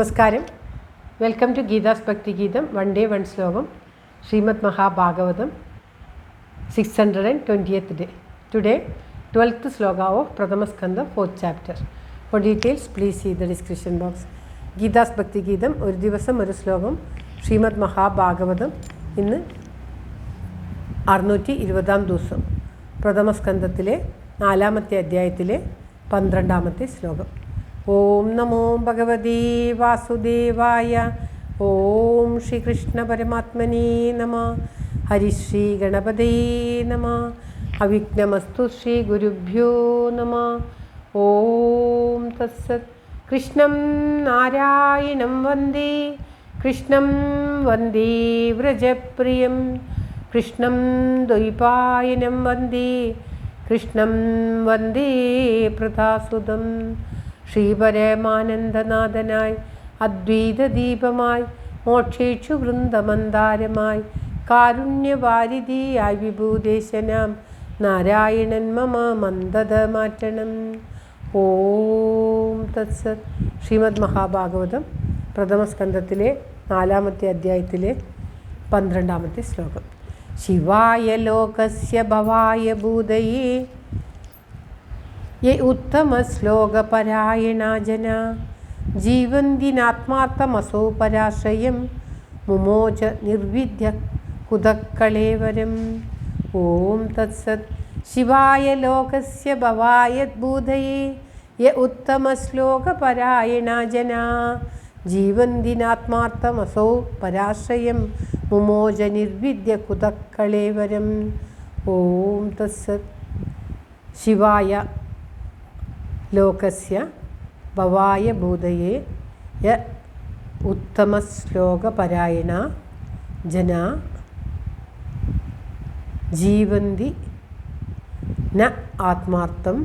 നമസ്കാരം. Welcome to Geetha's ഭക്തി ഗീതം. വൺ ഡേ വൺ ശ്ലോകം. Shrimad Mahabhagavatam 620th day. Today 12th sloka of Pradhama Skandha 4th chapter. For details please see the description box. Geetha's ഭക്തി ഗീതം ഒരു ദിവസം ഒരു ശ്ലോകം. ശ്രീമദ് മഹാഭാഗവതം ഇന്ന് 620ാം ദിവസം. പ്രഥമസ്കന്ധത്തിലെ 4ാമത്തെ അധ്യായത്തിലെ 12ാമത്തെ ശ്ലോകം. ഓം നമോ ഭഗവതേ വാസുദേവായ. ഓം ശ്രീകൃഷ്ണ പരമാത്മനേ നമഃ. ഹരിശ്രീ ഗണപതേ നമഃ. അവിഘ്നമസ്തു ശ്രീ ഗുരുഭ്യോ നമഃ. ഓം തത്സത്. കൃഷ്ണം നാരായണം വന്ദേ. കൃഷ്ണം വന്ദേ വ്രജപ്രിയം. കൃഷ്ണം ദ്വൈപായനം വന്ദേ. കൃഷ്ണം വന്ദേ പ്രതാസുതം. ശ്രീപരമാനന്ദനാഥനായി അദ്വൈതദീപമായി മോക്ഷേക്ഷു വൃന്ദമന്ദാരമായി കാരുണ്യവാരിധിയായി വിഭൂദേശനാം നാരായണൻ മമ മന്ദത മാറ്റണം. ഓം തത്സത്. ശ്രീമദ് മഹാഭാഗവതം പ്രഥമസ്കന്ധത്തിലെ 4ാമത്തെ അധ്യായത്തിലെ 12ാമത്തെ ശ്ലോകം. ശിവായ ലോകസ്യ ഭവായ ഭൂതയേ യേ ഉത്തമശ്ലോകപരായണാ ജനാ ജീവന്തിനാത്മാർത്ഥമസോ പരാശ്രയം മുമോച നിർവിദ്യ കുതക്കളേവരം. ഓം തത്സത്. ശിവായ ലോകസ്യ ഭവായ ഭൂതയേ യേ ഉത്തമശ്ലോകപരായണാ ജനാ ജീവന്തിനാത്മാർത്ഥമസോ പരാശ്രയം മുമോച നിർവിദ്യ കുതക്കളേവരം. ഓം തത്സത്. ശിവായ ലോകസ്യ ഭവായ ഭൂതയേ യ ഉത്തമശ്ലോകപരായണ ജനാ ജീവന്തി ന ആത്മാർത്ഥം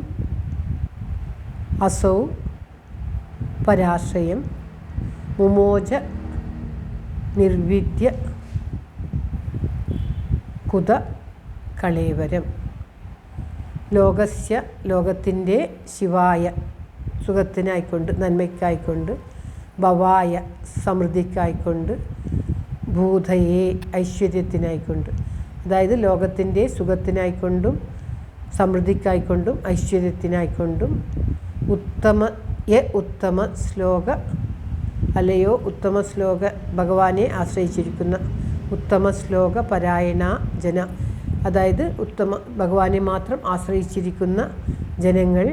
അസൗ പരാശ്രയം മുമോച നിർവിദ്യ കുത കളേവരം. ലോകസ്യ ലോകത്തിൻ്റെ, ശിവായ സുഖത്തിനായിക്കൊണ്ട് നന്മയ്ക്കായിക്കൊണ്ട്, ഭവായ സമൃദ്ധിക്കായിക്കൊണ്ട്, ഭൂതയെ ഐശ്വര്യത്തിനായിക്കൊണ്ട്. അതായത് ലോകത്തിൻ്റെ സുഖത്തിനായിക്കൊണ്ടും സമൃദ്ധിക്കായിക്കൊണ്ടും ഐശ്വര്യത്തിനായിക്കൊണ്ടും ഉത്തമ ശ്ലോക അല്ലയോ ഉത്തമ ശ്ലോക ഭഗവാനെ ആശ്രയിച്ചിരിക്കുന്ന ഉത്തമ ശ്ലോക പരായണ ജന, അതായത് ഉത്തമ ഭഗവാനെ മാത്രം ആശ്രയിച്ചിരിക്കുന്ന ജനങ്ങൾ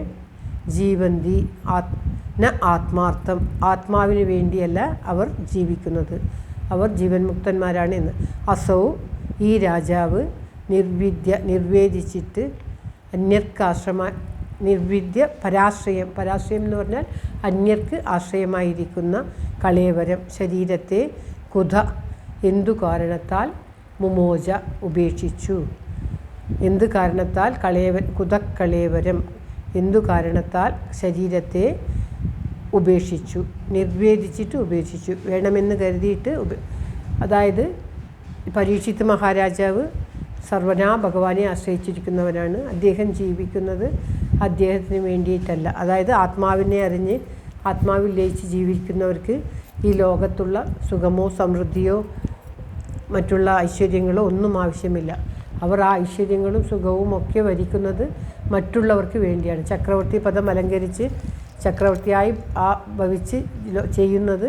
ജീവന്തി ന ആത്മാർത്ഥം, ആത്മാവിന് വേണ്ടിയല്ല അവർ ജീവിക്കുന്നത്, അവർ ജീവൻ മുക്തന്മാരാണ് എന്ന്. അസൗ ഈ രാജാവ് നിർവേദിച്ചിട്ട് അന്യർക്ക് നിർവിദ്യ പരാശ്രയം എന്ന് പറഞ്ഞാൽ അന്യർക്ക് ആശ്രയമായിരിക്കുന്ന കളേവരം ശരീരത്തെ കുത എന്തു കാരണത്താൽ മുമോച ഉപേക്ഷിച്ചു. എന്തു കാരണത്താൽ കുതക്കളേവരം എന്തു കാരണത്താൽ ശരീരത്തെ ഉപേക്ഷിച്ചു, നിർവേദിച്ചിട്ട് ഉപേക്ഷിച്ചു, വേണമെന്ന് കരുതിയിട്ട് അതായത് പരീക്ഷിത്ത് മഹാരാജാവ് സർവനാ ഭഗവാനെ ആശ്രയിച്ചിരിക്കുന്നവനാണ്. അദ്ദേഹം ജീവിക്കുന്നത് അദ്ദേഹത്തിന് വേണ്ടിയിട്ടല്ല. അതായത് ആത്മാവിനെ അറിഞ്ഞ് ആത്മാവിൽ ലയിച്ച് ജീവിക്കുന്നവർക്ക് ഈ ലോകത്തുള്ള സുഖമോ സമൃദ്ധിയോ മറ്റുള്ള ഐശ്വര്യങ്ങളോ ഒന്നും ആവശ്യമില്ല. അവർ ആ ഐശ്വര്യങ്ങളും സുഖവും ഒക്കെ വരിക്കുന്നത് മറ്റുള്ളവർക്ക് വേണ്ടിയാണ്. ചക്രവർത്തി പദം അലങ്കരിച്ച് ചക്രവർത്തിയായി ഭവിച്ച് ചെയ്യുന്നത്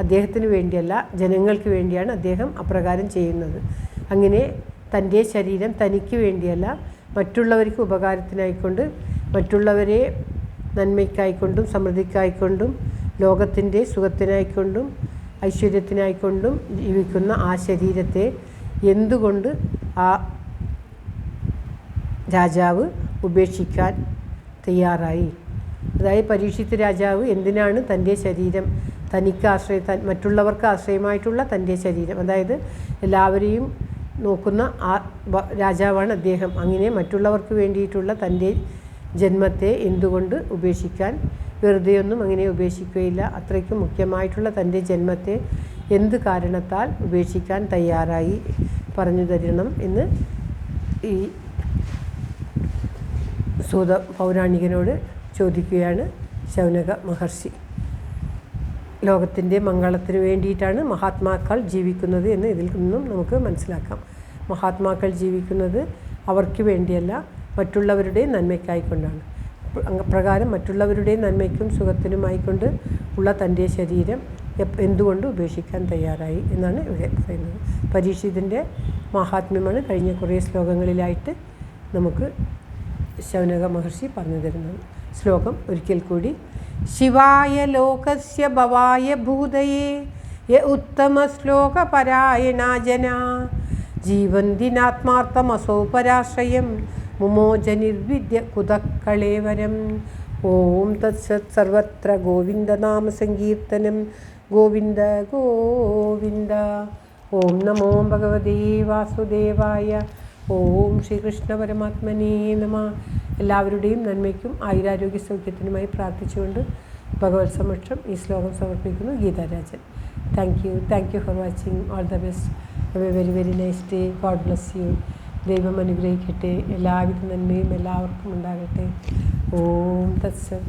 അദ്ദേഹത്തിന് വേണ്ടിയല്ല, ജനങ്ങൾക്ക് വേണ്ടിയാണ് അദ്ദേഹം അപ്രകാരം ചെയ്യുന്നത്. അങ്ങനെ തൻ്റെ ശരീരം തനിക്ക് വേണ്ടിയല്ല, മറ്റുള്ളവർക്ക് ഉപകാരത്തിനായിക്കൊണ്ട്, മറ്റുള്ളവരെ നന്മയ്ക്കായിക്കൊണ്ടും സമൃദ്ധിക്കായിക്കൊണ്ടും ലോകത്തിൻ്റെ സുഖത്തിനായിക്കൊണ്ടും ഐശ്വര്യത്തിനായിക്കൊണ്ടും ജീവിക്കുന്ന ആ ശരീരത്തെ എന്തുകൊണ്ട് ആ രാജാവ് ഉപേക്ഷിക്കാൻ തയ്യാറായി? അതായത് പരീക്ഷിത്ത് രാജാവ് എന്തിനാണ് തൻ്റെ ശരീരം തനിക്ക് മറ്റുള്ളവർക്ക് ആശ്രയമായിട്ടുള്ള തൻ്റെ ശരീരം, അതായത് എല്ലാവരെയും നോക്കുന്ന ആ രാജാവാണ് അദ്ദേഹം. അങ്ങനെ മറ്റുള്ളവർക്ക് വേണ്ടിയിട്ടുള്ള തൻ്റെ ജന്മത്തെ എന്തുകൊണ്ട് ഉപേക്ഷിക്കാൻ, വെറുതെയൊന്നും അങ്ങനെ ഉപേക്ഷിക്കുകയില്ല. അത്രയ്ക്കും മുഖ്യമായിട്ടുള്ള തൻ്റെ ജന്മത്തെ എന്ത് കാരണത്താൽ ഉപേക്ഷിക്കാൻ തയ്യാറായി പറഞ്ഞു തരണം എന്ന് ഈ സൂത പൗരാണികനോട് ചോദിക്കുകയാണ് ശൗനക മഹർഷി. ലോകത്തിൻ്റെ മംഗളത്തിന് വേണ്ടിയിട്ടാണ് മഹാത്മാക്കൾ ജീവിക്കുന്നത് എന്ന് ഇതിൽ നിന്നും നമുക്ക് മനസ്സിലാക്കാം. മഹാത്മാക്കൾ ജീവിക്കുന്നത് അവർക്ക് വേണ്ടിയല്ല, മറ്റുള്ളവരുടെ നന്മയ്ക്കായിക്കൊണ്ടാണ്. പ്രകാരം മറ്റുള്ളവരുടെ നന്മയ്ക്കും സുഖത്തിനുമായിക്കൊണ്ട് ഉള്ള തൻ്റെ ശരീരം എന്തുകൊണ്ട് ഉപേക്ഷിക്കാൻ തയ്യാറായി എന്നാണ് ഇവിടെ പറയുന്നത്. പരീക്ഷിതിൻ്റെ മഹാത്മ്യമാണ് കഴിഞ്ഞ കുറേ ശ്ലോകങ്ങളിലായിട്ട് നമുക്ക് ശൗനക മഹർഷി പറഞ്ഞു തരുന്നത്. ശ്ലോകം ഒരിക്കൽ കൂടി. ശിവായ ലോകസ്യ ഭവായ ഭൂതയേ യ ഉത്തമ ശ്ലോകപരായണ ജനാ ജീവന്തിനാത്മാർത്ഥമസോ പരാശ്രയം മുമോജനിർവിദ്യ കുതക്കളേവരം. ഓം തത്സത്. സർവത്ര ഗോവിന്ദനാമ സങ്കീർത്തനം. ഗോവിന്ദ ഗോവിന്ദ. ഓം നമോ ഭഗവതേ വാസുദേവായ. ഓം ശ്രീകൃഷ്ണ പരമാത്മനേ നമ. എല്ലാവരുടെയും നന്മയ്ക്കും ആയുരാരോഗ്യ സൗഖ്യത്തിനുമായി പ്രാർത്ഥിച്ചുകൊണ്ട് ഭഗവത് സമക്ഷം ഈ ശ്ലോകം സമർപ്പിക്കുന്നു. Geetha Rajan. Thank you for watching. All the best. Have A very very nice day. God bless you. ദൈവം അനുഗ്രഹിക്കട്ടെ. എല്ലാവിധ നന്മയും എല്ലാവർക്കും ഉണ്ടാകട്ടെ. ഓം തത്സത്.